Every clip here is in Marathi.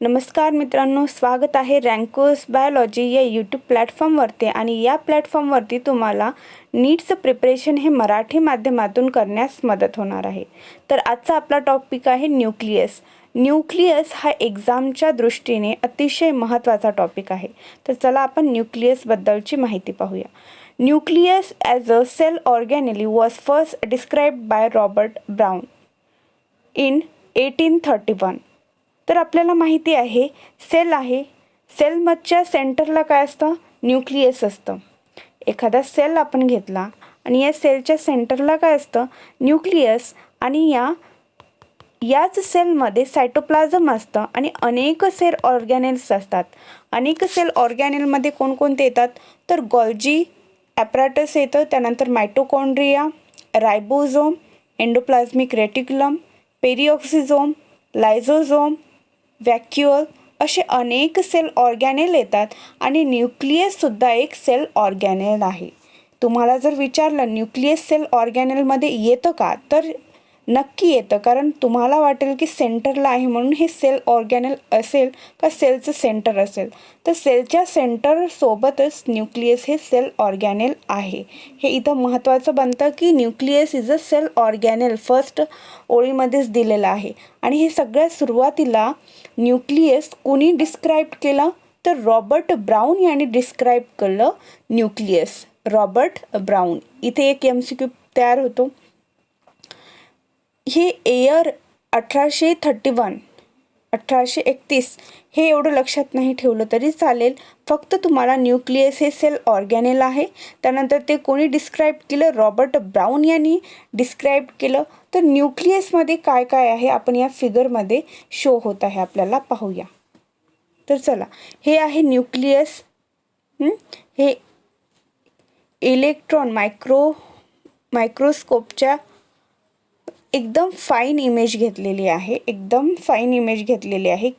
नमस्कार मित्रांनो, स्वागत आहे रँकोस बायोलॉजी या यूट्यूब प्लॅटफॉर्मवरती. आणि या प्लॅटफॉर्मवरती तुम्हाला नीटचं प्रिपरेशन हे मराठी माध्यमातून करण्यास मदत होणार आहे. तर आजचा आपला टॉपिक आहे न्यूक्लियस. न्यूक्लियस हा एक्झामच्या दृष्टीने अतिशय महत्त्वाचा टॉपिक आहे. तर चला आपण न्यूक्लियसबद्दलची माहिती पाहूया. Nucleus as a cell organelle was first described by Robert Brown in 1831. तर आपल्याला माहिती आहे सेल आहे, सेलमधच्या सेंटरला काय असतं? न्यूक्लियस असतं. एखादा सेल आपण घेतला आणि या सेलच्या सेंटरला काय असतं? न्यूक्लियस. आणि याच सेलमध्ये सायटोप्लाझम असतं आणि अनेक सेल ऑर्गॅनेल्स असतात. अनेक सेल ऑर्गॅनेलमध्ये कोणकोणते येतात? तर गॉल्जी ॲपॅरेटस येतं, त्यानंतर mitochondria, ribosome, endoplasmic reticulum, peroxisome, lysosome, vacuole असे अनेक सेल ऑर्गॅनेल येतात. आणि न्यूक्लियससुद्धा एक सेल ऑर्गॅनेल आहे. तुम्हाला जर विचारलं न्यूक्लियस सेल ऑर्गॅनेलमध्ये येतं का, तर नक्की येतं. कारण तुम्हाला वाटेल की सेंटरला आहे म्हणून हे सेल ऑर्गॅनेल असेल का सेलचं सेंटर असेल, तर सेलच्या सेंटरसोबतच न्यूक्लियस हे सेल ऑर्गॅनेल आहे. हे इथं महत्त्वाचं बनतं की nucleus is a cell organelle first ओळीमध्येच दिलेलं आहे. आणि हे सगळ्यात सुरुवातीला न्यूक्लियस कोणी डिस्क्राईब केलं? तर रॉबर्ट ब्राउन यांनी डिस्क्राईब केलं न्यूक्लियस. Robert brown. इथे एक MCQ तयार होतो. हे इयर 1831 हे एवढं लक्षात नाही ठेवलं तरी चालेल. फक्त तुम्हाला न्यूक्लियस हे सेल ऑर्गॅनेल आहे. त्यानंतर ते कोणी डिस्क्राईब केलं? रॉबर्ट ब्राउन यांनी डिस्क्राईब केलं. तर न्यूक्लियसमध्ये काय काय आहे आपण या फिगरमध्ये शो होत आहे, आपल्याला पाहूया. तर चला, हे आहे न्यूक्लियस. हे इलेक्ट्रॉन मायक्रोस्कोपच्या एकदम फाईन इमेज घेतलेली आहे.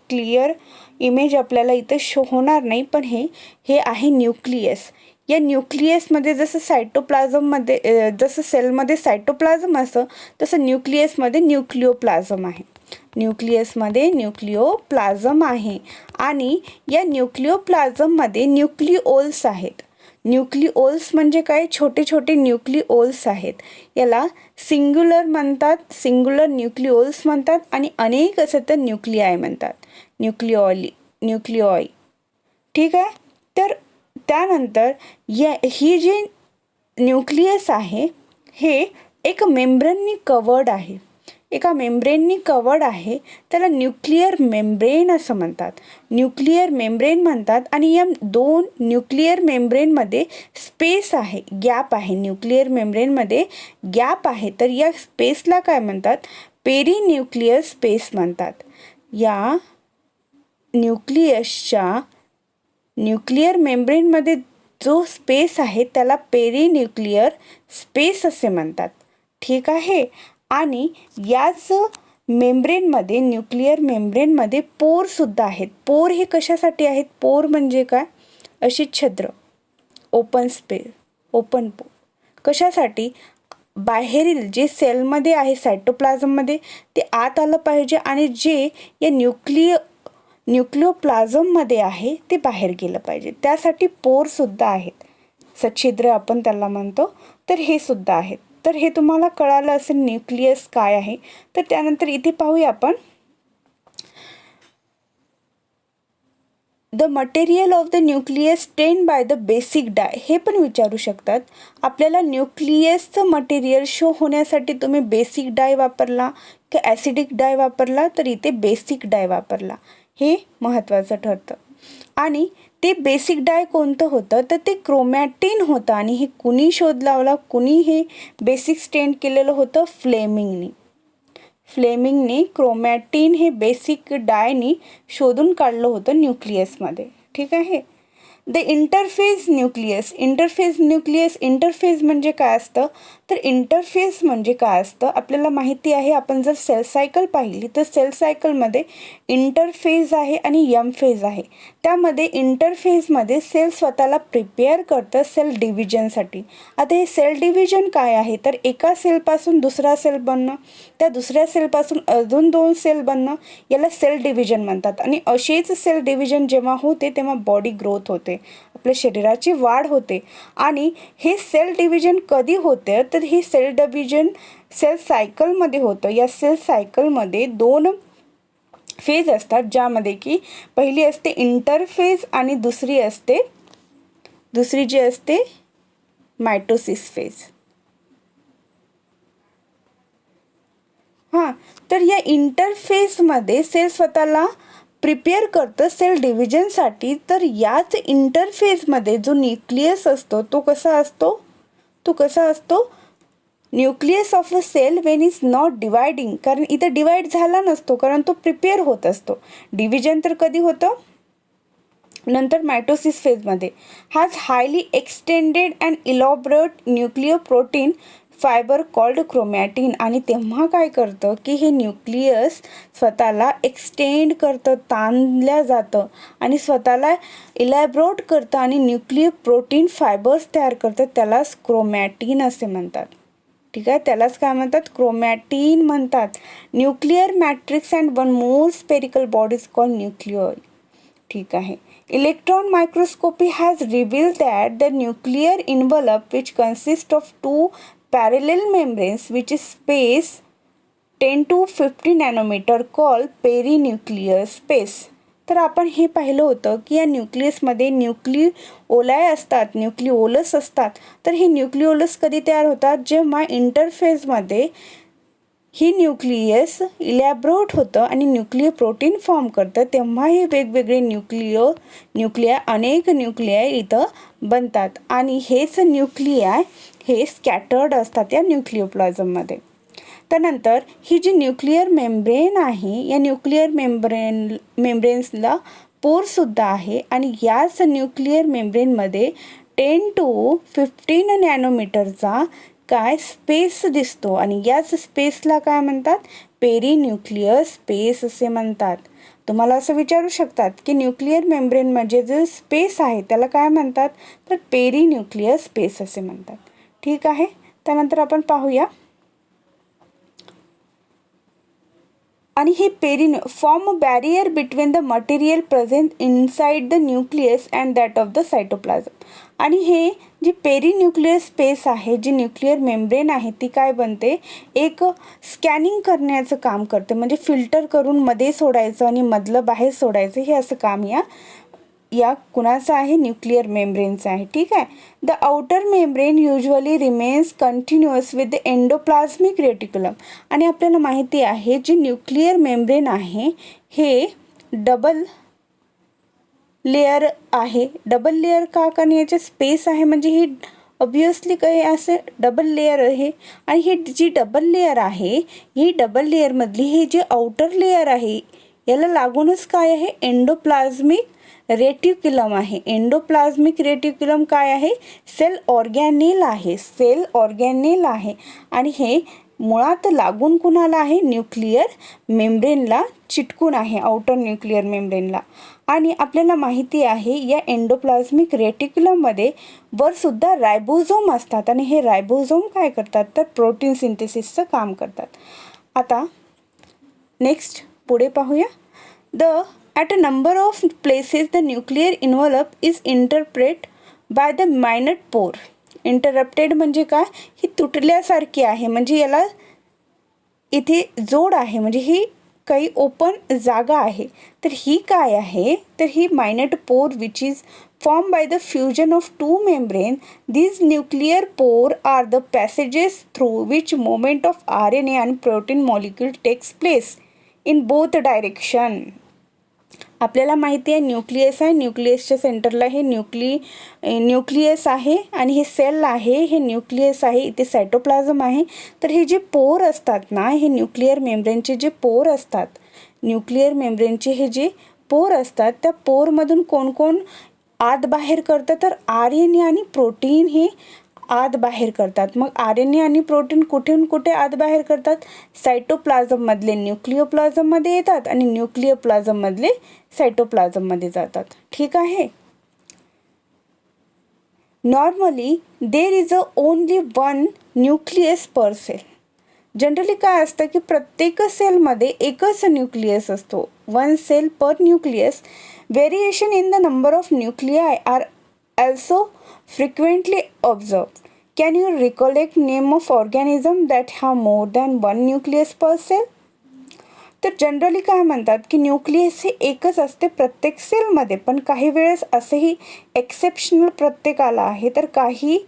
क्लिअर इमेज आपल्याला इथं शो होणार नाही, पण हे आहे न्यूक्लियस. या न्यूक्लियसमध्ये जसं जसं सेलमध्ये सायटोप्लाझम असतं, तसं न्यूक्लियसमध्ये न्यूक्लिओप्लाझम आहे. आणि या न्यूक्लिओप्लाझममध्ये न्यूक्लिओल्स आहेत. न्यूक्लिओल्स म्हणजे काय? छोटे छोटे न्यूक्लिओल्स आहेत. याला सिंग्युलर न्यूक्लिओल्स म्हणतात आणि अनेक असे तर न्यूक्लिआय म्हणतात. न्यूक्लिओई. ठीक आहे. तर त्यानंतर ही जी न्यूक्लियस आहे हे एका मेम्ब्रेननी कवर्ड आहे. त्याला न्यूक्लिअर मेम्ब्रेन असं म्हणतात. आणि या दोन न्यूक्लिअर मेम्ब्रेनमध्ये स्पेस आहे, गॅप आहे. तर या स्पेसला काय म्हणतात? पेरिन्यूक्लिअर स्पेस म्हणतात. या न्यूक्लिअर मेम्ब्रेनमध्ये जो स्पेस आहे त्याला पेरिन्यूक्लिअर स्पेस असे म्हणतात. ठीक आहे. आणि याच न्यूक्लिअर मेम्ब्रेनमध्ये पोर सुद्धा आहेत. पोर हे कशासाठी आहेत? पोर म्हणजे काय? अशी छिद्र, ओपन पोर. कशासाठी? बाहेरील जे सेलमध्ये आहे सायटोप्लाझममध्ये ते आत आलं पाहिजे आणि जे या न्यूक्लिओप्लाझममध्ये आहे ते बाहेर गेलं पाहिजे. त्यासाठी पोर सुद्धा आहेत. सच्छिद्र आपण त्याला म्हणतो. तर हे सुद्धा आहेत. तर हे तुम्हाला कळालं असेल न्यूक्लियस काय आहे. तर त्यानंतर इथे पाहूया आपण the material of the nucleus stained by the basic dye. हे पण विचारू शकतात आपल्याला. न्यूक्लियसचं मटेरियल शो होण्यासाठी तुम्ही बेसिक डाय वापरला की ॲसिडिक डाय वापरला? तर इथे बेसिक डाय वापरला. हे महत्त्वाचं ठरतं. आणि ते बेसिक डाय कोणतं होतं? तर ते क्रोमॅटिन होतं. आणि हे कुणी शोध लावला? कुणी हे बेसिक स्टेन केलेलं होतं? फ्लेमिंगने क्रोमॅटिन हे बेसिक डायनी शोधून काढलं होतं न्यूक्लियसमध्ये. ठीक आहे. द इंटरफेज न्यूक्लियस म्हणजे काय असतं? तर इंटरफेस म्हणजे काय असतं आपल्याला माहिती आहे. आपण जर सेल सायकल पाहिली तर सेल सायकलमध्ये इंटरफेज आहे आणि एम फेज आहे. त्यामध्ये इंटरफेजमध्ये सेल स्वतःला प्रिपेअर करतं सेल डिव्हिजनसाठी. आता हे सेल डिव्हिजन काय आहे तर एका सेलपासून दुसरा सेल बनणं, त्या दुसऱ्या सेलपासून अजून 2 सेल बनणं, याला सेल डिव्हिजन म्हणतात. आणि असेच सेल डिव्हिजन जेव्हा होते तेव्हा बॉडी ग्रोथ होते, आपल्या शरीराची वाढ होते. आणि हे सेल डिव्हिजन कधी होते तर ही सेल डिव्हिजन सेल सायकलमध्ये होतं. या सेल सायकलमध्ये 2 फेज असतात, ज्यामध्ये की पहिली असते इंटरफेज आणि दुसरी जी असते मायटोसिस फेज. तर या इंटरफेजमध्ये सेल स्वतःला प्रिपेअर करतं सेल डिव्हिजनसाठी. तर याच इंटरफेजमध्ये जो न्यूक्लियस असतो तो कसा असतो nucleus of a cell when is not dividing. कारण इथे डिवाइड झाला नसतो, कारण तो प्रिपेअर होत असतो. डिव्हिजन तर कधी होतं नंतर मायटोसिस फेजमध्ये. Has highly extended and elaborate nuclear protein fibre called chromatin. आणि तेव्हा काय करतं की हे न्यूक्लियस स्वतःला एक्सटेंड करतं, ताणल्या जातं आणि स्वतःला इलॅबोरेट करतं आणि न्यूक्लियर प्रोटीन फायबर्स तयार करतं. त्यालाच क्रोमॅटिन असे म्हणतात. ठीक आहे, त्यालाच काय म्हणतात क्रोमॅटिन म्हणतात. Nuclear matrix and one more spherical bodies called nucleoli. ठीक आहे. Electron microscopy has revealed that the nuclear envelope which consist of 2 parallel membranes which is space 10 to 50 nanometre call perinuclear space. तर आपण हे पाहिलं होतं की या न्यूक्लियसमध्ये न्यूक्लिओलाय असतात, न्यूक्लिओलस असतात. तर हे न्यूक्लिओलस कधी तयार होतात जेव्हा इंटरफेजमध्ये ही न्यूक्लियस इलॅबोरेट होतं आणि न्यूक्लियर प्रोटीन फॉर्म करतं, तेव्हा हे वेगवेगळे अनेक न्यूक्लियाय इथं बनतात. आणि हेच न्यूक्लियाय हे स्कॅटर्ड असतात या न्यूक्लियोप्लाझममध्ये. त्यानंतर ही जी न्यूक्लियर मेम्ब्रेन आहे, या न्यूक्लियर मेम्ब्रेन्सला पोरसुद्धा आहे. आणि याच न्यूक्लियर मेम्ब्रेनमध्ये 10 to 15 नॅनोमीटरचा स्पेस दिसतो. आणि याच स्पेसला काय म्हणतात पेरिन्यूक्लियर स्पेस असे म्हणतात. तुम्हाला असं विचारू शकतात की न्यूक्लियर मेम्ब्रेन म्हणजे जो स्पेस आहे त्याला काय म्हणतात तर पेरिन्यूक्लियर स्पेस असे म्हणतात. ठीक आहे. त्यानंतर आपण पाहूया. आणि हे form a barrier between the material present inside the nucleus and that of the cytoplasm. आणि हे जी पेरिन्यूक्लियर स्पेस आहे, जी न्यूक्लियर मेम्ब्रेन आहे, ती काय बनते एक स्कॅनिंग करण्याचं काम करते. म्हणजे फिल्टर करून मध्ये सोडायचं आणि मधलं बाहेर सोडायचं, हे असं काम या कुणाचं आहे न्यूक्लियर मेम्ब्रेनचं आहे. ठीक आहे. The outer membrane usually remains continuous with the endoplasmic reticulum. आणि आपल्याला माहिती आहे जे न्यूक्लियर मेम्ब्रेन आहे हे डबल लेयर आहे. डबल लेयर का कारण याचे स्पेस आहे म्हणजे ही ऑब्वियसली काही असं डबल लेयर आहे. आणि ही जी डबल लेयर आहे, ही डबल लेयरमधली ही जी आउटर लेयर आहे याला लागूनच काय आहे एंडोप्लाझमिक रेटिक्युलम आहे. एंडोप्लाझमिक रेटिक्युलम काय आहे सेल ऑर्गॅनेल आहे. आणि हे मुळात लागून कुणाला आहे न्यूक्लियर मेम्ब्रेनला चिटकून आहे, आउटर न्यूक्लियर मेम्ब्रेनला. आणि आपल्याला माहिती आहे या एंडोप्लाझमिक रेटिक्युलममध्ये वरसुद्धा रायबोझोम असतात. आणि हे रायबोझोम काय करतात तर प्रोटीन सिंथेसिसचं काम करतात. आता नेक्स्ट पुढे पाहूया. At a number of places the nuclear envelope is interrupted by the minute pore. Interrupted म्हणजे काय ही तुटल्यासारखी आहे, म्हणजे याला इथे जोड आहे, म्हणजे ही काही ओपन जागा आहे. तर ही काय आहे तर ही मायनट पोर which is formed by the fusion of two membrane. These nuclear pore are the passages through which movement of RNA and protein molecule takes place in both direction. आपल्याला माहिती आहे न्यूक्लियस आहे, न्यूक्लियसच्या सेंटरला हे न्यूक्लियस आहे आणि हे सेल आहे, हे न्यूक्लियस आहे, इथे सायटोप्लाझम आहे. तर हे जे पोर असतात ना, हे न्यूक्लियर मेम्ब्रेनचे जे पोर असतात, न्यूक्लियर मेम्ब्रेनचे हे जे पोर असतात त्या पोरमधून कोण कोण आत बाहेर करतं तर RNA आणि प्रोटीन हे आत बाहेर करतात. मग RNA आणि प्रोटीन कुठून कुठे आत बाहेर करतात? सायटोप्लाझममधले न्यूक्लिओप्लाझममध्ये येतात आणि न्यूक्लिओप्लाझममधले सायटोप्लाझममध्ये जातात. ठीक आहे. Normally there is only one nucleus per cell. Generally काय असतं की प्रत्येक सेलमध्ये एकच न्यूक्लियस असतो. One cell per nucleus. Variation in the number of nuclei are also frequently observed. Can you recollect name of organism that have more than one nucleus per cell? तर जनरली काय म्हणतात की न्यूक्लियस हे एकच असते प्रत्येक सेलमध्ये, पण काही वेळेस असंही एक्सेप्शनल प्रत्येकाला आहे. तर काही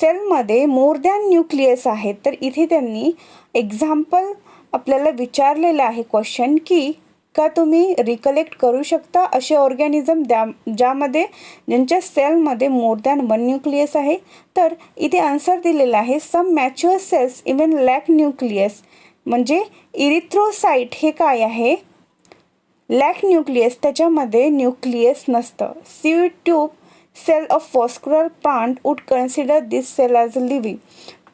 सेलमध्ये मोर दॅन न्यूक्लियस आहेत. तर इथे त्यांनी एक्झाम्पल आपल्याला विचारलेलं आहे क्वेश्चन की का तुम्ही रिकलेक्ट करू शकता असे ऑर्गॅनिझम ज्यामध्ये ज्यांच्या सेलमध्ये मोर दॅन वन न्यूक्लियस आहे. तर इथे आन्सर दिलेला आहे some mature cells even lack nucleus. म्हणजे इरिथ्रोसाइट हे काय आहे? लॅक न्यूक्लियस, त्याच्यामध्ये न्यूक्लियस नसतं. Sieve tube cell of vascular plant would consider this cell as living.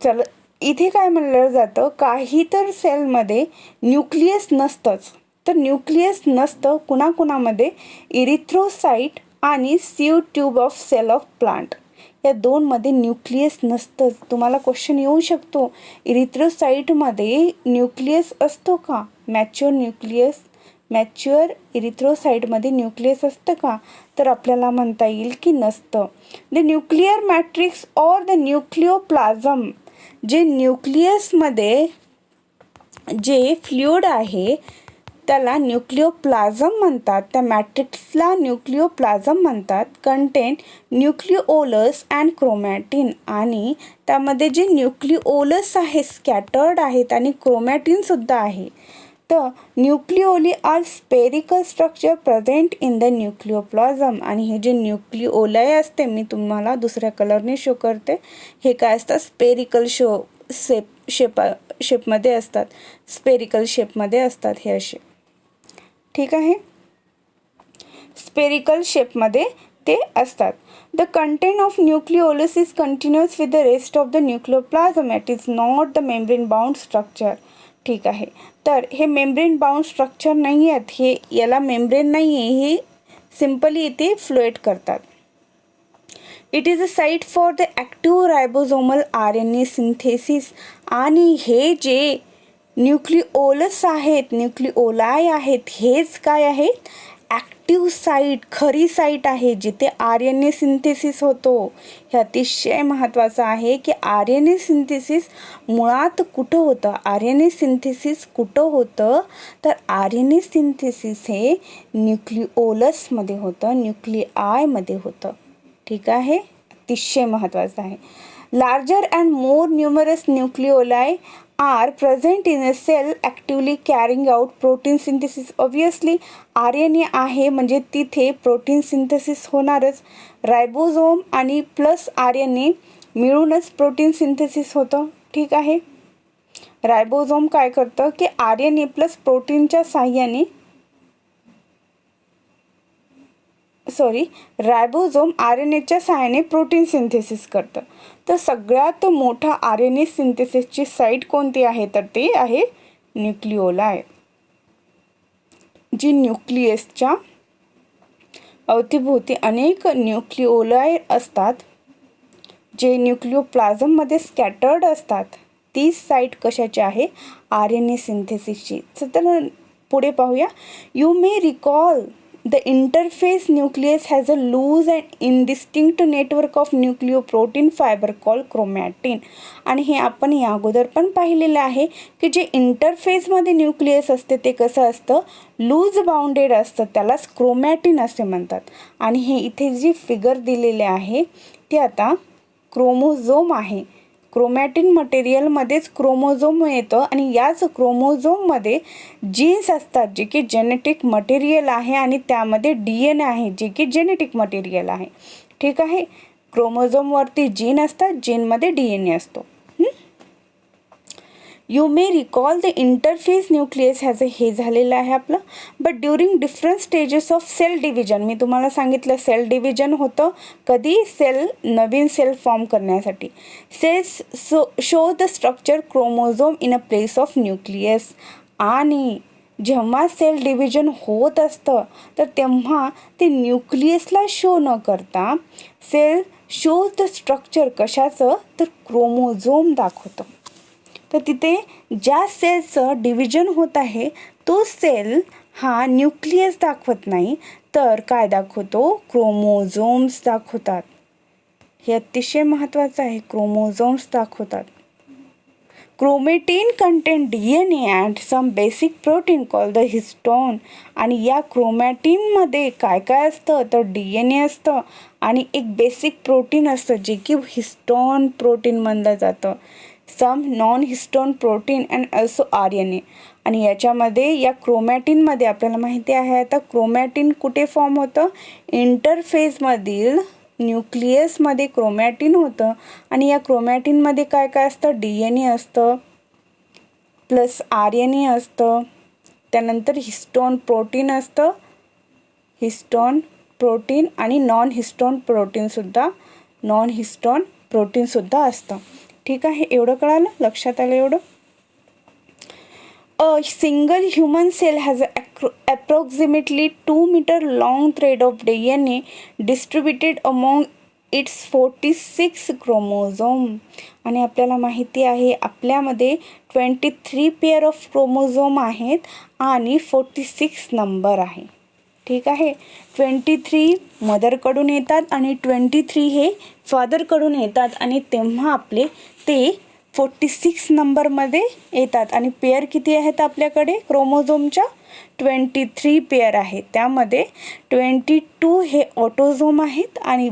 चल इथे काय म्हणलं जातं, काही तर सेलमध्ये न्यूक्लियस नसतंच. तर न्यूक्लियस नसतं कुणाकुणामध्ये? इरिथ्रोसाइट आणि sieve tube of cell of plant, या दोनमध्ये न्यूक्लियस नसतंच. तुम्हाला क्वेश्चन येऊ शकतो, इरिथ्रोसाइटमध्ये न्यूक्लियस असतो का? मॅच्युअर इरिथ्रोसाइटमध्ये न्यूक्लियस असतं का? तर आपल्याला म्हणता येईल की नसतं. The nuclear matrix or the nucleoplasm, जे न्यूक्लियसमध्ये जे फ्लुइड आहे त्याला न्यूक्लिओप्लाझम म्हणतात. त्या मॅट्रिक्सला न्यूक्लिओप्लाझम म्हणतात. कंटेन न्यूक्लिओलस अँड क्रोमॅटिन, आणि त्यामध्ये जे न्यूक्लिओलस आहे स्कॅटर्ड आहेत आणि क्रोमॅटिनसुद्धा आहे. तर nucleoli are spherical structure present in the nucleoplasm. आणि हे जे न्यूक्लिओलाय असते, मी तुम्हाला दुसऱ्या कलरने शो करते, हे काय असतात? स्पेरिकल शेपमध्ये असतात. स्पेरिकल शेपमध्ये असतात हे असे. ठीक आहे, स्पेरिकल शेपमध्ये ते असतात. The content of nucleolus is continuous with the rest of the nucleoplasm. It is not the membrane bound structure. ठीक आहे, तर हे मेम्ब्रेन बाउंड स्ट्रक्चर नाही आहेत, हे याला मेम्ब्रेन नाही आहे, हे सिम्पली इथे फ्लोएट करतात. It is a site for the active ribosomal RNA synthesis. आणि हे जे न्यूक्लिओलस आहेत, न्यूक्लिओलाय आहेत, हेच काय आहेत? ॲक्टिव्ह साईट, खरी साईट आहे जिथे RNA सिंथेसिस होतो. हे अतिशय महत्त्वाचं आहे की RNA सिंथेसिस मुळात कुठं होतं? RNA सिंथेसिस कुठं होतं? तर RNA सिंथेसिस हे न्यूक्लिओलसमध्ये होतं, न्यूक्लिआयमध्ये होतं. ठीक आहे, अतिशय महत्त्वाचं आहे. Larger and more numerous nucleoli are present in a cell actively carrying out protein synthesis. Obviously RNA आहे म्हणजे तिथे प्रोटीन सिंथेसिस होणारच. रायबोझोम आणि प्लस RNA मिळूनच प्रोटीन सिंथेसिस होतं. ठीक आहे, रायबोझोम काय करतं की RNA प्लस प्रोटीनच्या साह्याने रायबोझोम RNAच्या सहाय्याने प्रोटीन सिंथेसिस करतं. तर सगळ्यात मोठा RNA सिंथेसिसची साईट कोणती आहे? तर ते आहे न्यूक्लिओलाय, जी न्यूक्लियसच्या अवतीभोवती अनेक न्यूक्लिओलाय असतात जे न्यूक्लिओप्लाझममध्ये स्कॅटर्ड असतात. ती साईट कशाची आहे? RNA सिंथेसिसची. तर पुढे पाहूया. You may recall the interphase nucleus has a loose and indistinct network of nucleoprotein fiber called chromatin. आणि हे आपण या अगोदर पण पाहिलेलं आहे की जे इंटरफेसमध्ये न्यूक्लियस असते ते कसं असतं? लूज बाउंडेड असतं, त्यालाच क्रोमॅटिन असे म्हणतात. आणि हे इथे जी फिगर दिलेले आहे ते आता क्रोमोझोम आहे. क्रोमॅटिन मटेरियलमध्येच क्रोमोझोम येतं आणि याच क्रोमोझोममध्ये जीन्स असतात जे की जेनेटिक मटेरियल आहे आणि त्यामध्ये DNA आहे जे की जेनेटिक मटेरियल आहे. ठीक आहे, क्रोमोझोमवरती जीन असतात, जीनमध्ये DNA असतो. You may recall the interphase nucleus ह्याचं हे झालेलं आहे आपलं. But during different stages of cell division, मी तुम्हाला सांगितलं सेल डिव्हिजन होतं कधी, नवीन सेल फॉर्म करण्यासाठी. Cells show the structure chromosome in a place of nucleus. आणि जेव्हा सेल डिव्हिजन होत असतं तर तेव्हा ते न्यूक्लियसला शो न करता सेल शोज द स्ट्रक्चर कशाचं, तर क्रोमोझोम दाखवतं. तर तिथे ज्या सेलचं डिव्हिजन होत आहे तो सेल हा न्यूक्लियस दाखवत नाही, तर काय दाखवतो, क्रोमोझोम्स दाखवतात. हे अतिशय महत्त्वाचं आहे, क्रोमोझोम्स दाखवतात. Chromatin contain DNA and some basic protein call the histone. आणि या क्रोमॅटिनमध्ये काय काय असतं, तर DNA असतं आणि एक बेसिक प्रोटीन असतं जे की हिस्टोन प्रोटीन म्हणलं जातं. Some non histone protein and also RNA. आणि याच्यामध्ये या क्रोमॅटिनमध्ये आपल्याला माहिती आहे आता क्रोमॅटिन कुठे फॉर्म होतं, इंटरफेसमधील न्यूक्लियसमध्ये क्रोमॅटिन होतं. आणि या क्रोमॅटिनमध्ये काय काय असतं, DNA असतं प्लस RNA असतं, त्यानंतर हिस्टोन प्रोटीन असतं, हिस्टोन प्रोटीन आणि नॉन हिस्टोन प्रोटीनसुद्धा असतं. ठीक आहे, एवढं कळालं, लक्षात आलं एवढं. A single human cell has approximately 2 meter long thread of DNA distributed among its 46 chromosome. आणि आपल्याला माहिती आहे आपल्यामध्ये 23 पेअर ऑफ क्रोमोझोम आहेत आणि 46 नंबर आहे. ठीक आहे, 23 मदरकडून येतात आणि 23 हे फादरकडून येतात आणि तेव्हा आपले ते 46 नंबरमध्ये येतात. आणि पेअर किती आहेत आपल्याकडे क्रोमोझोमच्या, 23 पेअर आहेत. त्यामध्ये 22 हे ऑटोझोम आहेत आणि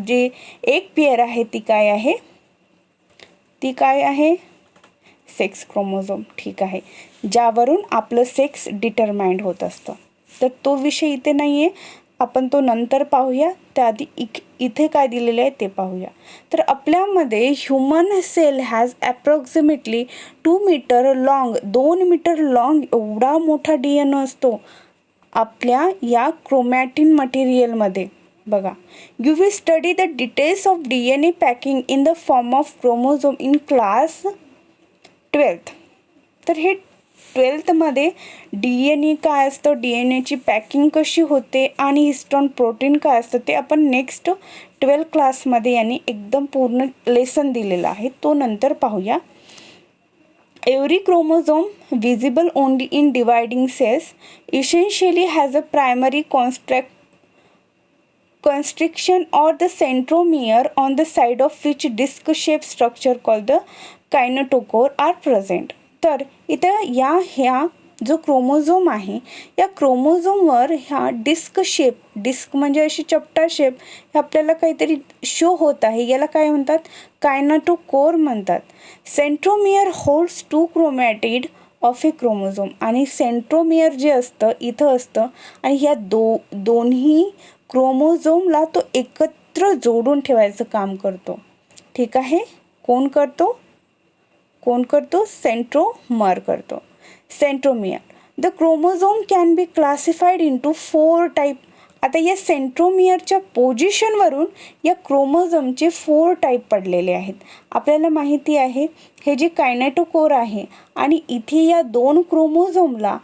जे एक पेअर आहे ती काय आहे, सेक्स क्रोमोझोम. ठीक आहे, ज्यावरून आपलं सेक्स डिटरमाइंड होत असतं. तर तो विषय इथे नाही आहे, आपण तो नंतर पाहूया. त्याआधी इथे काय दिलेलं आहे ते पाहूया. तर आपल्यामध्ये human cell has approximately 2 meter long, 2 meter long एवढा मोठा DNA असतो आपल्या या क्रोमॅटिन मटेरियलमध्ये. बघा, you will study the details of DNA packing in the form of chromosome in class 12th. तर हे 12thमध्ये DNA काय असतं, DNAची पॅकिंग कशी होते आणि हिस्टोन प्रोटीन काय असतं ते आपण नेक्स्ट 12 क्लासमध्ये यांनी एकदम पूर्ण लेसन दिलेला आहे, तो नंतर पाहूया. Every chromosome visible only in dividing cells essentially has a primary constriction or the centromere on the side of which disc shaped structure called the kinetochore are present. तर इथं ह्या जो क्रोमोझोम आहे या क्रोमोझोमवर ह्या डिस्क म्हणजे अशी चपटा शेप हे आपल्याला काहीतरी शो होत आहे, याला काय म्हणतात, कायनेटोकोर म्हणतात. Centromere holds 2 chromatid of A chromosome. आणि सेंट्रोमियर जे असतं इथं असतं आणि ह्या दोन्ही क्रोमोझोमला तो एकत्र जोडून ठेवायचं काम करतो. ठीक आहे, कोण करतो, सेंट्रोमर करतो, centromere. The chromosome can be classified into 4 type. आता या सेंट्रोमियरच्या पोझिशनवरून या क्रोमोझोमचे 4 टाईप पडलेले आहेत. आपल्याला माहिती आहे हे जे कायनेटोकोर आहे आणि इथे या 2 क्रोमोझोमला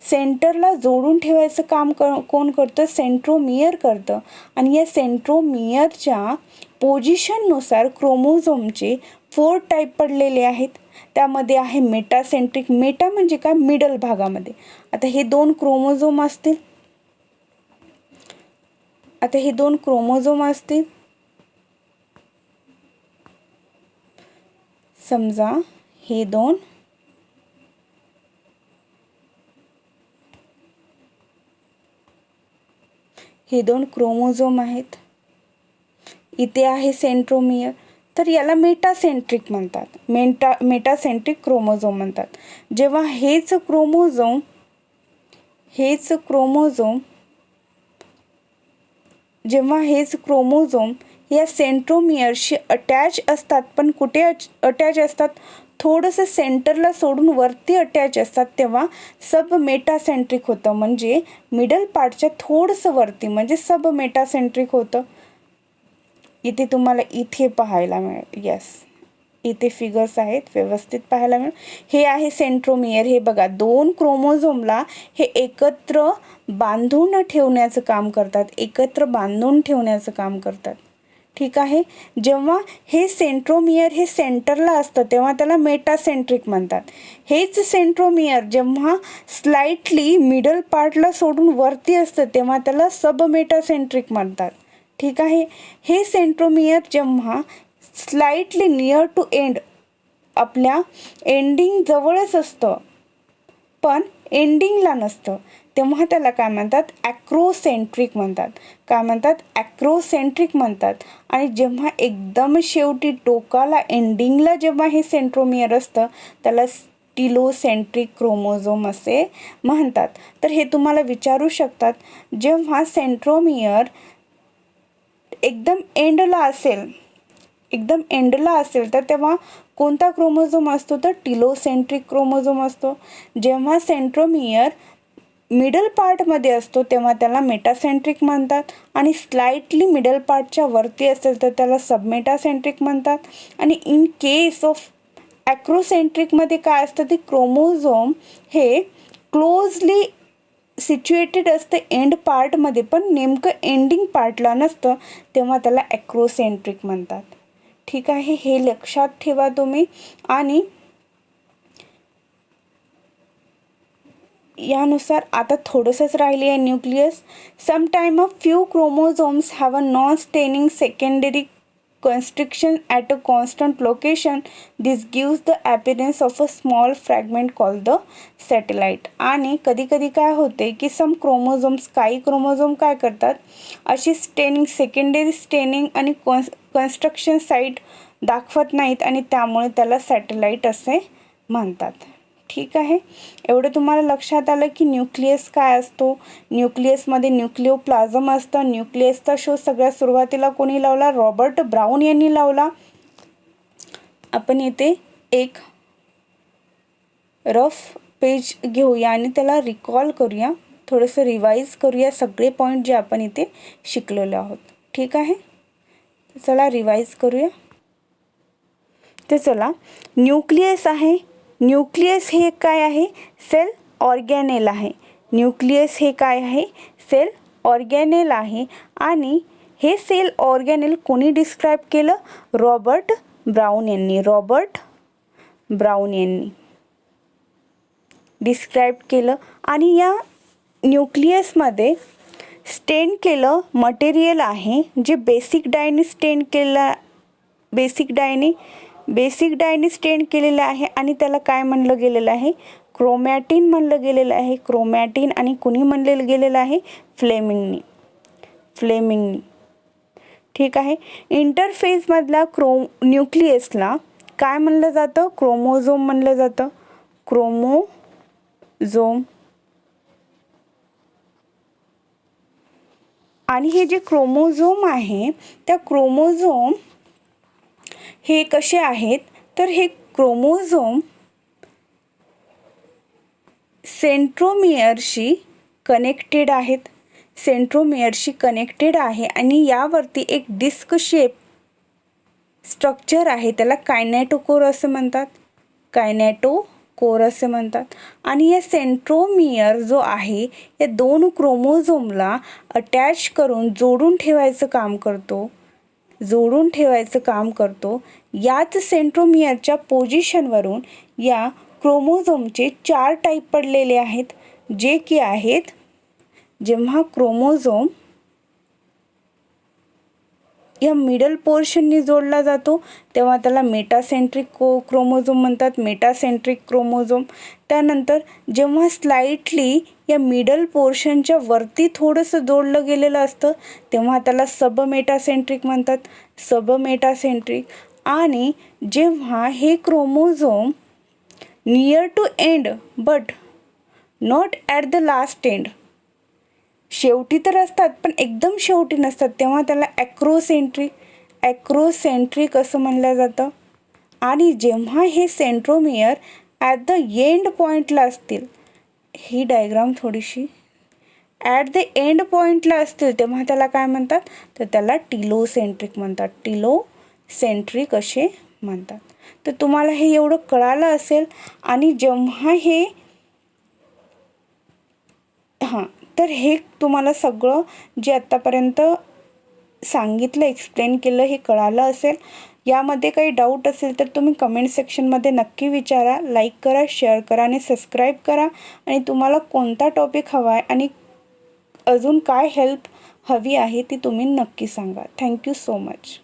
सेंटरला जोडून ठेवायचं काम कोण करतं, सेंट्रोमियर करतं. आणि या सेंट्रोमियरच्या पोझिशननुसार क्रोमोझोमचे 4 टाईप पडलेले आहेत. त्यामध्ये आहे मेटासेंट्रिक. मेटा म्हणजे काय, मिडल भागामध्ये. आता हे 2 क्रोमोझोम असतील, समजा हे 2 क्रोमोझोम आहेत. इथे आहे सेंट्रोमियर, तर याला मेटासेंट्रिक म्हणतात, मेटासेंट्रिक क्रोमोझोम म्हणतात. जेव्हा हेच क्रोमोझोम या सेंट्रोमियरशी अटॅच असतात, पण कुठे अटॅच असतात, थोडंसं सेंटरला सोडून वरती अटॅच असतात तेव्हा सब मेटासेंट्रिक होतं, म्हणजे मिडल पार्टच्या थोडंसं वरती म्हणजे सब मेटासेंट्रिक होतं. इथे तुम्हाला इथे पाहायला मिळेल. यस, इथे फिगर्स आहेत, व्यवस्थित पाहायला मिळेल. हे आहे सेंट्रोमियर. हे बघा, 2 क्रोमोझोमला हे एकत्र बांधून ठेवण्याचं काम करतात, एकत्र बांधून ठेवण्याचं काम करतात. ठीक आहे. जेव्हा हे सेंट्रोमियर हे सेंटरला असतं तेव्हा त्याला मेटासेंट्रिक म्हणतात. हेच सेंट्रोमियर जेव्हा स्लाइटली मिडल पार्टला सोडून वरती असतं तेव्हा त्याला सब मेटासेंट्रिक म्हणतात. ठीक आहे. हे सेंट्रोमियर जेव्हा स्लाइटली नियर टू एंड, आपल्या एंडिंग जवळच असतं पण एंडिंगला नसतं, तेव्हा त्याला काय म्हणतात, ॲक्रोसेंट्रिक म्हणतात. काय म्हणतात, ॲक्रोसेंट्रिक म्हणतात. आणि जेव्हा एकदम शेवटी टोकाला एंडिंगला जेव्हा हे सेंट्रोमियर असतं त्याला टिलोसेंट्रिक क्रोमोझोम असे म्हणतात. तर हे तुम्हाला विचारू शकतात, जेव्हा सेंट्रोमियर एकदम एंडला असेल तर तेव्हा कोणता क्रोमोझोम असतो, तर टिलोसेंट्रिक क्रोमोझोम असतो. जेव्हा सेंट्रोमियर मिडल पार्टमध्ये असतो तेव्हा त्याला मेटासेंट्रिक म्हणतात, आणि स्लाइटली मिडल पार्टच्या वरती असेल तर त्याला सबमेटासेंट्रिक म्हणतात. आणि इन केस ऑफ ॲक्रोसेंट्रिकमध्ये काय असतं, ते क्रोमोझोम हे क्लोजली सिच्युएटेड असतं एंड पार्टमध्ये, पण नेमकं एंडिंग पार्टला नसतं, तेव्हा त्याला ॲक्रोसेंट्रिक म्हणतात. ठीक आहे. हे लक्षात ठेवा तुम्ही. आणि यानुसार आता थोडंसंच राहिले आहे nucleus. Sometime a few chromosomes have a non staining secondary constriction at a constant location. This gives the appearance of a small fragment called the satellite. आणि कधी कधी काय होते की काही क्रोमोझोम काय करतात, अशी स्टेनिंग, सेकंडरी स्टेनिंग आणि कन्स्ट्रक्शन साईट दाखवत नाहीत आणि त्यामुळे त्याला सॅटेलाइट असे म्हणतात. ठीक आहे. एवढं तुम्हाला लक्षात आलं की न्यूक्लियस काय असतो. न्यूक्लियसमध्ये न्यूक्लिओप्लाझम असतं. न्यूक्लियसचा शोध सगळ्यात सुरुवातीला कोणी लावला, रॉबर्ट ब्राउन यांनी लावला. आपण येथे एक रफ पेज घेऊया आणि त्याला रिकॉल करूया, थोडंसं रिवाईज करूया सगळे पॉईंट जे आपण इथे शिकलेलो आहोत. ठीक आहे. चला रिवाईज करूया. तर चला, न्यूक्लियस आहे. न्यूक्लियस हे काय आहे, सेल ऑर्गॅनेल आहे. न्यूक्लियस हे काय आहे, सेल ऑर्गॅनेल आहे. आणि हे सेल ऑर्गॅनेल कोणी डिस्क्राईब केलं, रॉबर्ट ब्राउन यांनी डिस्क्राईब केलं. आणि या न्यूक्लियसमध्ये स्टेन केलं मटेरियल आहे जे बेसिक डायने स्टेन केलेलं आहे. आणि त्याला काय म्हणलं गेलेलं आहे, क्रोमॅटिन म्हणलं गेलेलं आहे. क्रोमॅटिन. आणि कुणी म्हणलेलं गेलेलं आहे, फ्लेमिंगनी. ठीक आहे. इंटरफेसमधला न्यूक्लियसला काय म्हणलं जातं, क्रोमोझोम म्हणलं जातं. क्रोमोझोम. आणि हे जे क्रोमोझोम आहे, त्या क्रोमोझोम हे कसे आहेत, तर हे क्रोमोझोम सेंट्रोमियरशी कनेक्टेड आहे. आणि यावरती एक डिस्क शेप स्ट्रक्चर आहे, त्याला कायनेटोकोर असे म्हणतात. आणि या सेंट्रोमियर जो आहे या 2 क्रोमोझोमला अटॅच करून जोडून ठेवायचं काम करतो. याच सेंट्रोमियरच्या पोझिशनवरून या क्रोमोझोमचे 4 टाईप पडलेले आहेत, जे की आहेत, जेव्हा क्रोमोझोम या मिडल पोर्शननी जोडला जातो तेव्हा त्याला मेटासेंट्रिक क्रोमोझोम म्हणतात, त्यानंतर जेव्हा स्लाइटली या मिडल पोर्शनच्या वरती थोडंसं जोडलं गेलेलं असतं तेव्हा त्याला सबमेटासेंट्रिक म्हणतात, आणि जेव्हा हे chromosome near to end but not at the last end, शेवटी तर असतात पण एकदम शेवटी नसतात, तेव्हा त्याला ॲक्रोसेंट्रिक असं म्हणलं जातं. आणि जेव्हा हे सेंट्रोमियर ॲट द एंड पॉईंटला असतील, ही डायग्राम थोडीशी ॲट द एंड पॉईंटला असतील तेव्हा त्याला काय म्हणतात, तर त्याला टिलोसेंट्रिक म्हणतात. टिलोसेंट्रिक असे म्हणतात. तर तुम्हाला हे एवढं कळालं असेल. आणि जेव्हा हे तर हे तुम्हाला सगळं जे आत्तापर्यंत सांगितलं, एक्सप्लेन केलं, हे कळालं असेल. यामध्ये काही डाऊट असेल तर तुम्ही कमेंट सेक्शनमध्ये नक्की विचारा. लाईक करा, शेअर करा आणि सबस्क्राईब करा. आणि तुम्हाला कोणता टॉपिक हवा आहे आणि अजून काय हेल्प हवी आहे ती तुम्ही नक्की सांगा. Thank you so much.